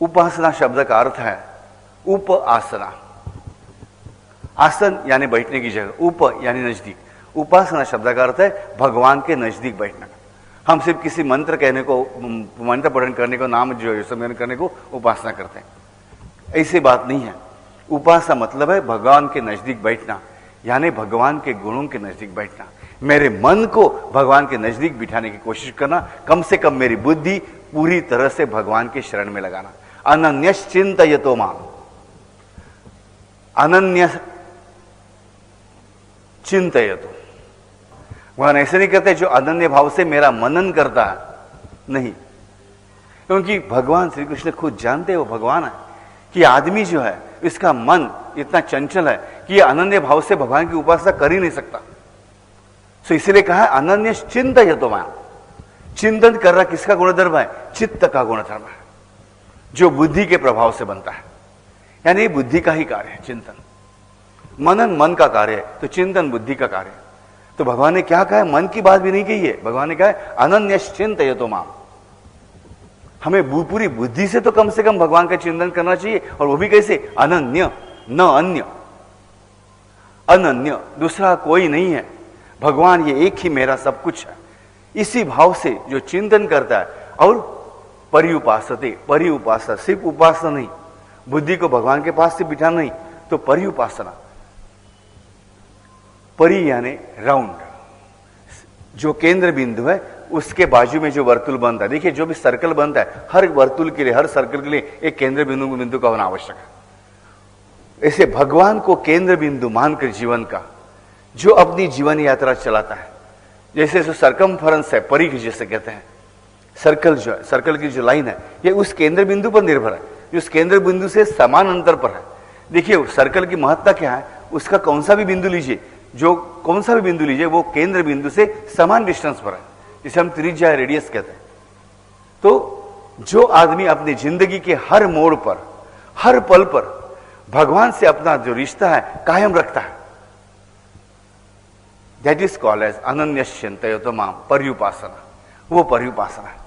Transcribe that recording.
उपासना शब्द का अर्थ है उप आसना। आसन यानी बैठने की जगह, उप यानी नजदीक। उपासना शब्द का अर्थ है भगवान के नजदीक बैठना। हम सिर्फ किसी मंत्र कहने को, मंत्र पठन करने को, नाम जो स्मरण करने को उपासना करते हैं, ऐसी बात नहीं है। उपासना मतलब है भगवान के नजदीक बैठना, यानी भगवान के गुणों के नजदीक बैठना। मेरे मन को भगवान के नजदीक बिठाने की कोशिश करना, कम से कम मेरी बुद्धि पूरी तरह से भगवान के शरण में लगाना। अनन्यश्चिन्तयतो माम, अनन्य चिंतयतो। भगवान ऐसे नहीं कहते जो अनन्य भाव से मेरा मनन करता है, नहीं, क्योंकि भगवान श्री कृष्ण खुद जानते हैं, वो भगवान है, कि आदमी जो है इसका मन इतना चंचल है कि ये अनन्य भाव से भगवान की उपासना कर ही नहीं सकता। तो इसलिए कहा है अनन्य चिंतयतो माम। चिंतन कर रहा किसका गुणधर्म है? चित्त का गुणधर्म है, जो बुद्धि के प्रभाव से बनता है, यानी बुद्धि का ही कार्य है चिंतन। मनन मन का कार्य है, तो चिंतन बुद्धि का कार्य है। तो भगवान ने क्या कहा है? मन की बात भी नहीं कही है, भगवान ने कहा है अनन्यश्चिन्तयतो माम। हमें पूरी बुद्धि से तो कम से कम भगवान का चिंतन करना चाहिए, और वो भी कैसे? अनन्य, न अन्य, अनन्य, दूसरा कोई नहीं है, भगवान ये एक ही मेरा सब कुछ है। इसी भाव से जो चिंतन करता है, और पर्युपासते, पर्युपासना, सिर्फ उपासना नहीं, बुद्धि को भगवान के पास से बिठाना नहीं, तो पर्युपासना। परि यानी राउंड, जो केंद्र बिंदु है उसके बाजू में जो वर्तुल बनता है। देखिए जो भी सर्कल बनता है, हर वर्तुल के लिए, हर सर्कल के लिए एक केंद्र बिंदु का होना आवश्यक है। ऐसे भगवान को केंद्र बिंदु मानकर जीवन का जो अपनी जीवन यात्रा चलाता है, जैसे जो सर्कमफरेंस है, परिघ जैसे कहते हैं, सर्कल जो है, सर्कल की जो लाइन है, ये उस केंद्र बिंदु पर निर्भर है, जो उस केंद्र बिंदु से समान अंतर पर है। देखिए सर्कल की महत्ता क्या है? उसका कौन सा भी बिंदु लीजिए, जो कौन सा भी बिंदु लीजिए, वो केंद्र बिंदु से समान डिस्टेंस पर है, जिसे हम त्रिज्या रेडियस कहते हैं। तो जो आदमी अपनी जिंदगी के हर मोड़ पर, हर पल पर भगवान से अपना जो रिश्ता है कायम रखता है, दैट इज कॉल्ड एज अनन्यश्चिन्तयतो माम, पर्युपासना। वो पर्युपासना है।